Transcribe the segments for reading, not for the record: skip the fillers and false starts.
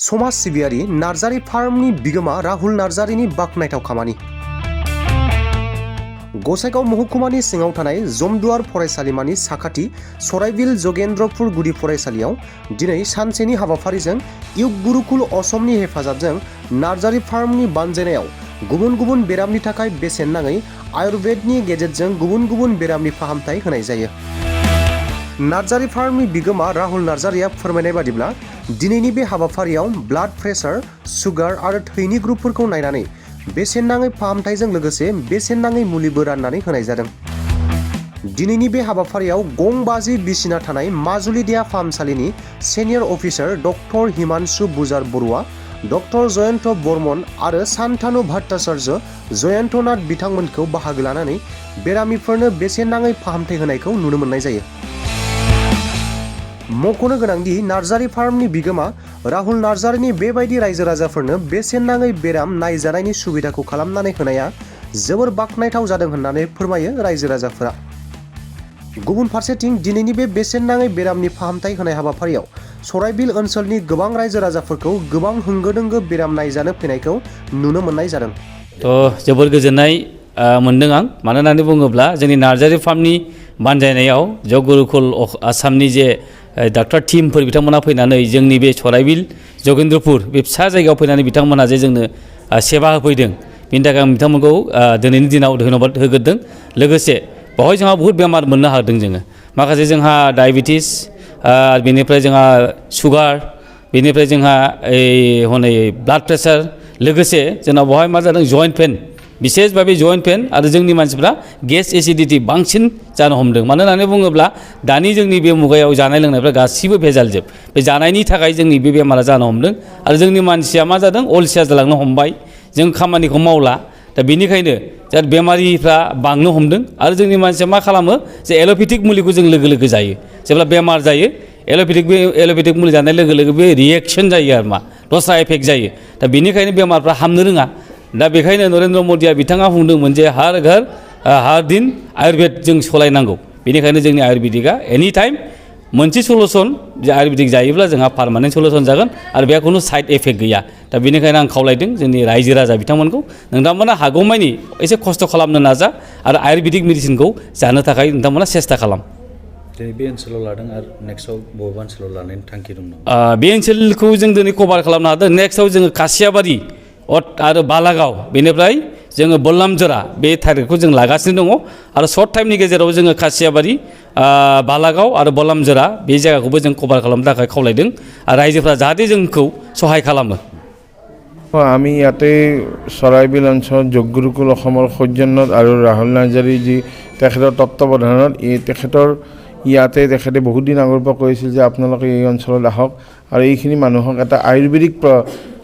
समाज सिबियारि नार्जारि फार्मनि बिगोमा राहुल नार्जारिनि बाखनायथाव खामानि। गसाइगाव महकुमानि सिङाव थानाय जमदुवार फरायसालिमानि साखाथि सराइबिल जगेन्द्रपुर गुदि फरायसालियाव दिनै सानसेनि हाबाफारिजों इउग गुरुकुल असमनि हेफाजाबजों नार्जारि फार्मनि बानजायनायाव गुबुन गुबुन बेरामनि थाखाय बेसेन नाङै आयुर्वेदनि गेजेरजों गुबुन गुबुन बेरामनि फाहामथाय होनाय जायो। नार्जारि फार्मनि बिगोमा राहुल नार्जारिया फोरमायनाय बादिब्ला दिनैनि बे हाबाफारियाव ब्लाड प्रेसार, सुगार आरो थैनि ग्रुपफोरखौ नायनानै बेसेन नाङै फाहामथायजों लोगोसे बेसेन नाङै मुलिबो राननानै होनाय जादों। दिनैनि बे हाबाफारियाव गं 50 बिसिना थानाय माजुलि देहा फाहामसालिनि सिनियर अफिसार डक्टर हिमांशु बुजार बरुवा, डक्टर जयन्त बर्मन आरो सान्तानु भट्टाचार्य जयन्तनाथ बिथांमोनखौ बाहागो लानानै बेरामिफोरनो बेसेन नाङै फाहामथाय होनायखौ नुनो मोननाय जायो। मख'नो गोनांदि नार्जारि फार्मनि बिगोमा राहुल नार्जारिनि बेबायदि रायजो राजाफोरनो बेसेन नाङै बेराम नायजानायनि सुबिदाखौ खालामनानै होनाया जोबोर बाखनायथाव जादों होननानै फोरमायो रायजो राजाफोरा। गुबुन फारसेथिं दिनैनि बे बेसेन नाङै बेरामनि फाहामथाय होनाय हाबाफारियाव सराइबिल ओनसोलनि गोबां रायजो राजाफोरखौ गोबां होंगो दोंगो बेराम नायजानो फैनायखौ नुनो मोननाय जादों। जोबोर गोजोननाय मोनदों आं, मानो होननानै बुङोब्ला जोंनि नार्जारि फार्मनि बानजायनायाव जग गुरुकुल आसामनि जे डाक्टर टीमफोर बिथांमोना फैनानै जोंनि बे सराइबिल जगेन्द्रपुर बे फिसा जायगायाव फैनानै बिथांमोना जे जोंनो सेवा होफैदों, बिनि थाखाय आं बिथांमोनखौ दिनैनि दिनाव धन्यबाद होग्रोदों। लोगोसे बेवहाय जोंहा बहुद बेमार मोननो हादों जोङो, माखासे जोंहा डायबिटिस, बेनिफ्राय जोंहा सुगार, बेनिफ्राय जोंहा हनै ब्लाड प्रेसार, लोगोसे जोंनाव बेवहाय मा जादों जइन्ट पेन, बिसेस भाबे जइन्ट पेन आरो जोंनि मानसिफ्रा गेस एसिडिटी बांसिन जानो हमदों। मानो होननानै बुङोब्ला दानि जोंनि बे मुगायाव जानाय लोंनायफ्रा गासिबो भेजालजोब, बे जानायनि थाखाय जोंनि बे बेमारा जानो हमदों आरो जोंनि मानसिया मा जादों अलसिया जालांनो हमबाय, जों खामानिखौ मावला। दा बेनिखायनो बेमारिफ्रा बांनो हमदों आरो जोंनि मानसिया मा खालामो जे एल'पेथिक मुलिखौ जों लोगो लोगो जायो। जेब्ला बेमार जायो एल'पेथिक मुलि जानाय लोगो लोगो बे रिएक्शन जायो आरो दस्रा एफेक्ट जायो। दा बेनिखायनो बेमारफ्रा हामनो रोङा। दा बेखायनो नरेन्द्र मदिया बिथाङा बुंदोंमोन जे हर घर हर दिन आयुर्वेद जों सलायनांगौ। बेनिखायनो जोंनि आयुर्वेदिकआ एनि टाइम मोनसे सलुसन, जे आयुर्वेदिक जायोब्ला जोंहा पारमानेन्ट सलुसन जागोन आरो बेहा खुनु साइड एफेक्ट गैया। दा बेनिखायनो आं खावलायदों जोंनि रायजो राजा बिथांमोनखौ, नोंथांमोना हागौमानि एसे खस्थ' खालामनो नाजा आरो आयुर्वेदिक मेडिसिनखौ जानो थाखाय नोंथांमोना सेस्था खालाम। दिनै बे ओनसोलाव लादों आरो नेक्स्टआव बबेबा ओनसोलाव लानायनि थांखि दं नामा? बे ओनसोलखौ जों दिनै कभार खालामनो हादों। नेक्स्टआव जोङो कासियाबारि आरो बालागाव, बेनिफ्राय जोङो बल्लामजरा बे टारगेटखौ जों लागासिनो दङ आरो सर्ट टाइमनि गेजेराव जोङो कासियाबारि, बालागाव आरो बल्लामजरा बे जायगाखौबो जों कभार खालामनो थाखाय खावलायदों आरो रायजोफ्रा जाहाथे जोंखौ सहाय खालामो। আমি ইয়াতে চৰাইবিল অঞ্চলত যোগ গুৰুকুল অসমৰ সৌজন্যত আৰু ৰাহুল নাৰ্জাৰী যি তেখেতৰ তত্ত্বাৱধানত তেখেতৰ ইয়াতে তেখেতে বহুত দিন আগৰ পৰা কৈছিল যে আপোনালোকে এই অঞ্চলত আহক আৰু এইখিনি মানুহক এটা আয়ুৰ্বেদিক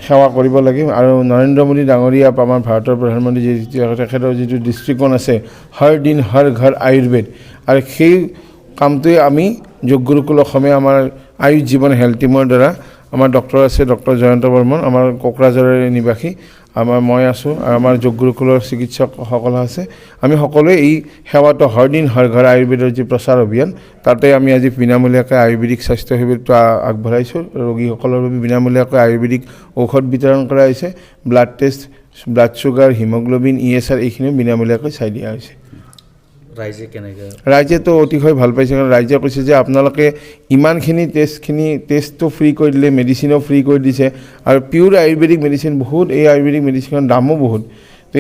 সেৱা কৰিব লাগে। আৰু নৰেন্দ্ৰ মোদী ডাঙৰীয়া আমাৰ ভাৰতৰ প্ৰধানমন্ত্ৰী তেখেতৰ যিটো দৃষ্টিকোণ আছে হৰ দিন হৰ ঘৰ আয়ুৰ্বেদ, আৰু সেই কামটোৱে আমি যোগ গুৰুকুল অসমে আমাৰ আয়ুষ জীৱন হেল্থ টিমৰ দ্বাৰা আমাৰ ডক্টৰ আছে ডক্টৰ জয়ন্ত বৰ্মন, আমাৰ কোকৰাঝাৰৰ নিবাসী, মই আছোঁ আৰু আমাৰ যোগ গুৰুকুলৰ চিকিৎসকসকল আছে। আমি সকলোৱে এই সেৱাটো হৰ দিন হৰ ঘৰ আয়ুৰ্বেদৰ যি প্ৰচাৰ অভিযান, তাতে আমি আজি বিনামূলীয়াকৈ আয়ুৰ্বেদিক স্বাস্থ্য শিবিৰটো আগবঢ়াইছোঁ। ৰোগীসকলৰ বাবে বিনামূলীয়াকৈ আয়ুৰ্বেদিক ঔষধ বিতৰণ কৰা হৈছে। Blood test, blood sugar, haemoglobin, ESR এইখিনিও বিনামূলীয়াকৈ চাই দিয়া হৈছে। ৰাইজেতো অতিশয় ভাল পাইছে, কাৰণ ৰাইজে কৈছে যে আপোনালোকে ইমানখিনি টেষ্টটো ফ্ৰী কৰি দিলে, মেডিচিনো ফ্ৰী কৰি দিছে আৰু পিয়'ৰ আয়ুৰ্বেদিক মেডিচিন বহুত, এই আয়ুৰ্বেদিক মেডিচিনৰ দামো বহুত। তো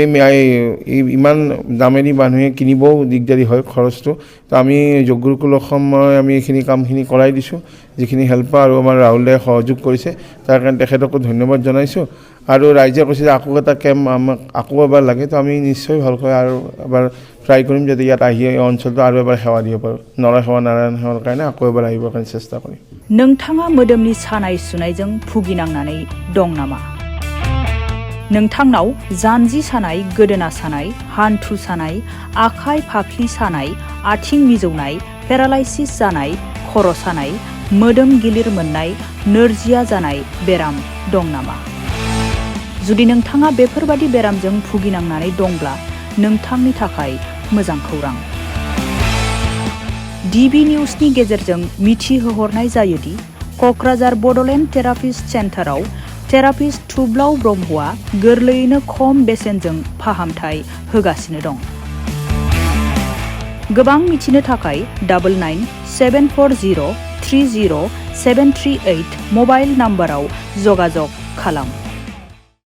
ইমান দামেদি মানুহে কিনিবও দিগদাৰী হয় খৰচটো। তো আমি যোগ গুৰুকুল অসমত আমি এইখিনি কামখিনি কৰাই দিছোঁ, যিখিনি হেল্পাৰ আৰু আমাৰ ৰাহুল দায়ে সহযোগ কৰিছে, তাৰ কাৰণে তেখেতকো ধন্যবাদ জনাইছোঁ। আৰু ৰাইজে কৈছে যে আকৌ এটা কেম্প আমাক আকৌ এবাৰ লাগে, তো আমি নিশ্চয় ভালকৈ আৰু এবাৰ ট্ৰাই কৰিম যাতে ইয়াত আহি এই অঞ্চলটো আৰু এবাৰ সেৱা দিব পাৰোঁ। নৰসেৱা নাৰায়ণ সেৱাৰ কাৰণে আকৌ এবাৰ আহিবৰ কাৰণে চেষ্টা কৰিম। नोंथाङा मोदोमनि सानाय सुनायजों भुगिनांनानै दं नामा? नोंथांनाव जानजि सानाय, गोदोना सानाय, हान्थु सानाय, आखाइ फाफ्लि सानाय, आथिं मिजौनाय, पेरालाइसिस जानाय, खर' सानाय, मोदोम गिलिर मोननाय, नोरजिया जानाय बेराम दं नामा? जुदि नोंथाङा बेफोरबादि बेरामजों भुगिनांनानै दंब्ला नोंथांनि थाखाय मोजां खौरां। DB निउसनि गेजेरजों मिथिहोहरनाय जायोदि क'क्राझार बड'लेण्ड थेरापिस्ट सेन्टाराव थेरापिस्ट थुब्लाव ब्रह्मआ गोरलैयैनो खम बेसेनजों फाहामथाय होगासिनो दं। गोबां मिथिनो थाखाय 9974030738 मबाइल नाम्बाराव जगाजग खालाम।